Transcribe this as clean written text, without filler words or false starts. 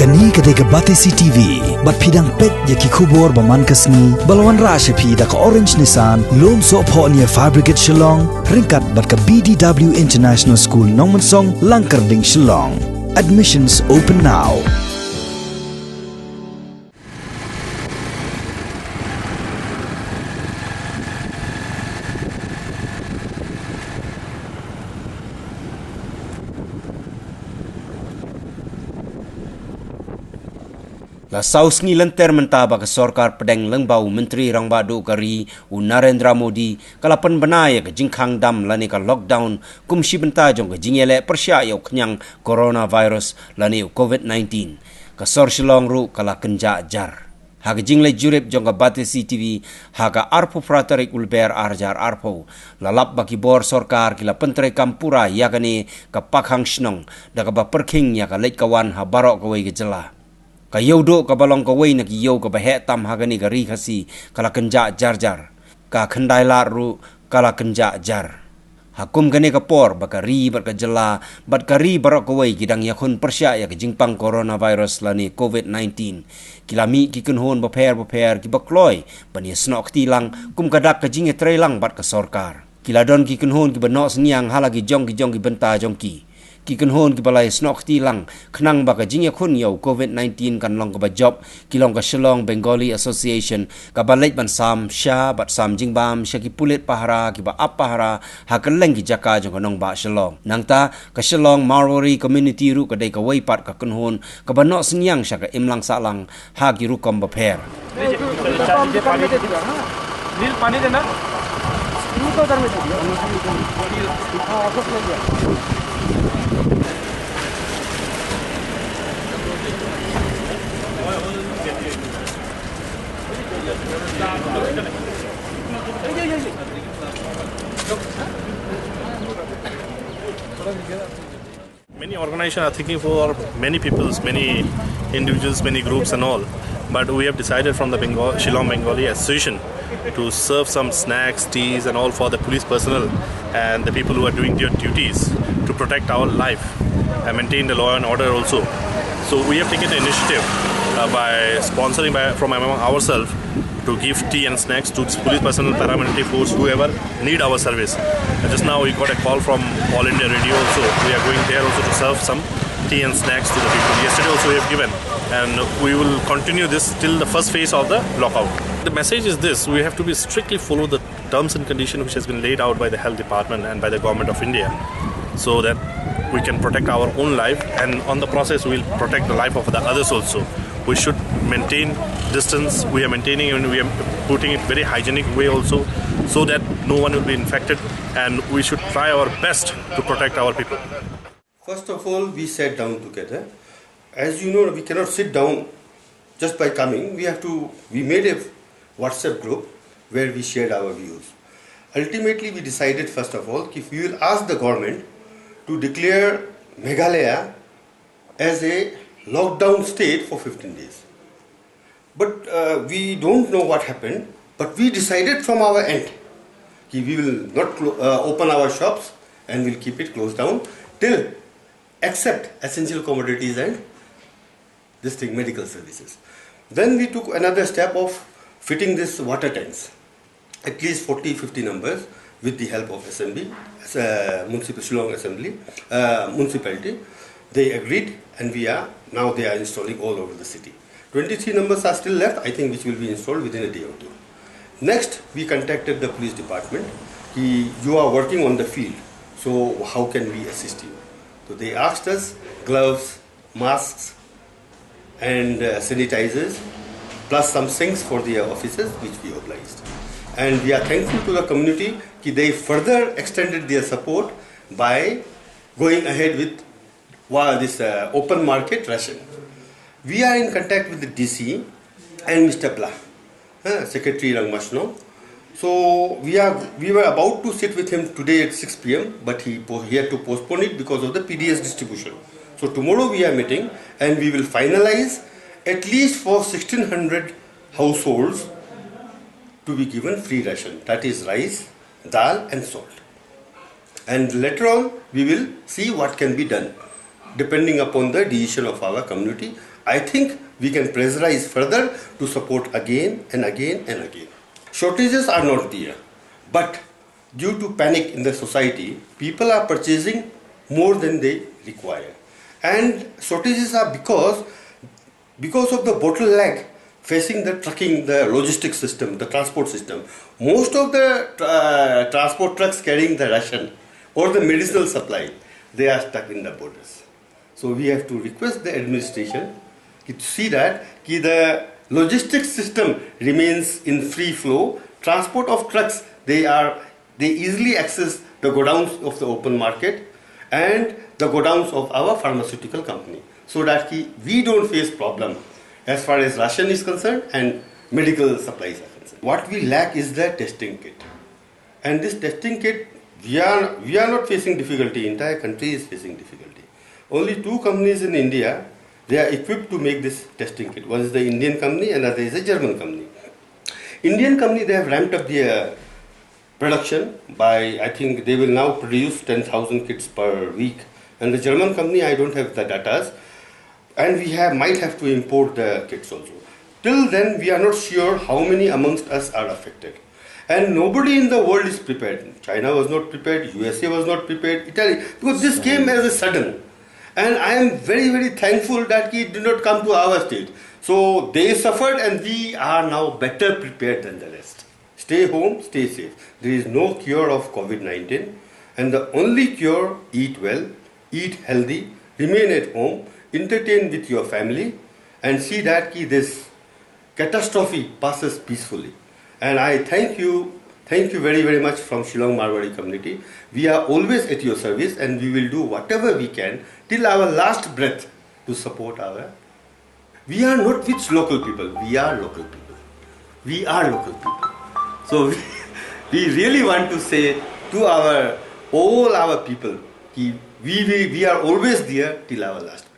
Kani kadega Batesi TV, bat pidang pet yaki kubor baman kasni, balawan rasha pi da ka Orange Nissan, lom so po niya Fabricate Shillong, ringkat bat ka BDW International School Nongmansong, Langkarding Shillong. Admissions open now. La saus ni lenter mentaba ke sorkar pedeng lengbau menteri rangbadu kari u Narendra Modi kalapan benaya ke jingkhang dam lani ka lockdown kumsi benta jong ke Ïaleh Pyrshah yau kenyang coronavirus lani COVID-19 ke sor Shillong ru kala kenja jar ha ke jingle jurip jong ke Batesi TV ha ka arpo pratarik ulber arjar arpo lalap baki bor sorkar kila pentre kampura yakani ke pakhang shnong da ka ba perking ya ka leit kawan ha barok ka wei ke jela ka yodo ka balong ka wei nak yo ka bahe tam hagani ka ri khasi kala kenja jar jar ka khandai la ru kala kenja jar hakum gane ka por ba ka ri bar ka jela bat ka ri barok ka wei gidang yakhun Pyrshah ya ka jingpang coronavirus lani COVID-19 kilami ki kunhon ba pher ki bakloi bani Jingsnohkti lang kum kadak ka jinge tre lang bat ka sorkar kiladon ki kunhon ki banok sniang halagi jong ki benta jong ki kunhon ki balai Jingsnohkti lang khnang ba ka jinge khun yau COVID-19 kan long ka ba job ki long ka Shillong Bengali Association ka balai ban sam sha bat sam jingbam sha ki pulit pahara ki ba ap pahara ha kan leng ki jaka jong nong ba Shillong nangta ka Shillong Marwari community ru ka dei ka wei pat ka kunhon ka ba no sniang sha ka imlang sa lang ha ki ru kom ba pher नील पानी देना Many organizations are thinking for many peoples, many individuals, many groups and all. But we have decided from the Shillong Bengali Association to serve some snacks, teas and all for the police personnel and the people who are doing their duties to protect our life and maintain the law and order also. So we have taken the initiative by sponsoring from among ourselves to give tea and snacks to police personnel, paramilitary force, whoever need our service. And just now we got a call from All India Radio also. We are going there also to serve some tea and snacks to the people. Yesterday also we have given, and we will continue this till the first phase of the lockout. The message is this: we have to be strictly follow the terms and conditions which has been laid out by the Health Department and by the Government of India, so that we can protect our own life, and on the process we will protect the life of the others also. We should maintain distance. We are maintaining and we are putting it very hygienic way also, so that no one will be infected, and we should try our best to protect our people. First of all, we sat down together. As you know, we cannot sit down just by coming. We made a WhatsApp group where we shared our views. Ultimately, we decided first of all if we will ask the government to declare Meghalaya as a lockdown state for 15 days. But we don't know what happened, but we decided from our end we will not open our shops and we'll keep it closed down till except essential commodities and medical services. Then we took another step of fitting this water tanks, at least 40-50 numbers, with the help of Assembly, Shillong Assembly, municipality. They agreed, and they are installing all over the city. 23 numbers are still left, I think, which will be installed within a day or two. Next, we contacted the police department. You are working on the field, so how can we assist you? So they asked us gloves, masks, and sanitizers, plus some sinks for their offices, which we obliged. And we are thankful to the community that they further extended their support by going ahead with this open market ration. We are in contact with the DC and Mr. Blah, Secretary Rangmashno. So we were about to sit with him today at 6 p.m. but he had to postpone it because of the PDS distribution. So tomorrow we are meeting and we will finalize at least for 1600 households to be given free ration. That is rice, dal and salt. And later on we will see what can be done. depending upon the decision of our community. I think we can pressurize further to support again and again and again. Shortages are not there, but due to panic in the society, people are purchasing more than they require. And shortages are because of the bottleneck facing the trucking, the logistics system, the transport system. Most of the transport trucks carrying the ration or the medicinal supply, they are stuck in the borders. So we have to request the administration to see that the logistics system remains in free flow. Transport of trucks, they easily access the godowns of the open market and the godowns of our pharmaceutical company, so that we don't face problem as far as ration is concerned and medical supplies are concerned. What we lack is the testing kit. And this testing kit, we are not facing difficulty, entire country is facing difficulty. Only 2 companies in India, they are equipped to make this testing kit. One is the Indian company and another is a German company. Indian company, they have ramped up their production by, I think they will now produce 10,000 kits per week. And the German company, I don't have the data. And we might have to import the kits also. Till then, we are not sure how many amongst us are affected. And nobody in the world is prepared. China was not prepared, USA was not prepared, Italy, because this came as a sudden. And I am very, very thankful that it did not come to our state. So they suffered and we are now better prepared than the rest. Stay home, stay safe. There is no cure of COVID-19. And the only cure, eat well, eat healthy, remain at home, entertain with your family, and see that this catastrophe passes peacefully. And I thank you very, very much from Shillong Marwari community. We are always at your service and we will do whatever we can till our last breath to support our. We are not which local people, we are local people. We are local people. So we really want to say to all our people, we are always there till our last breath.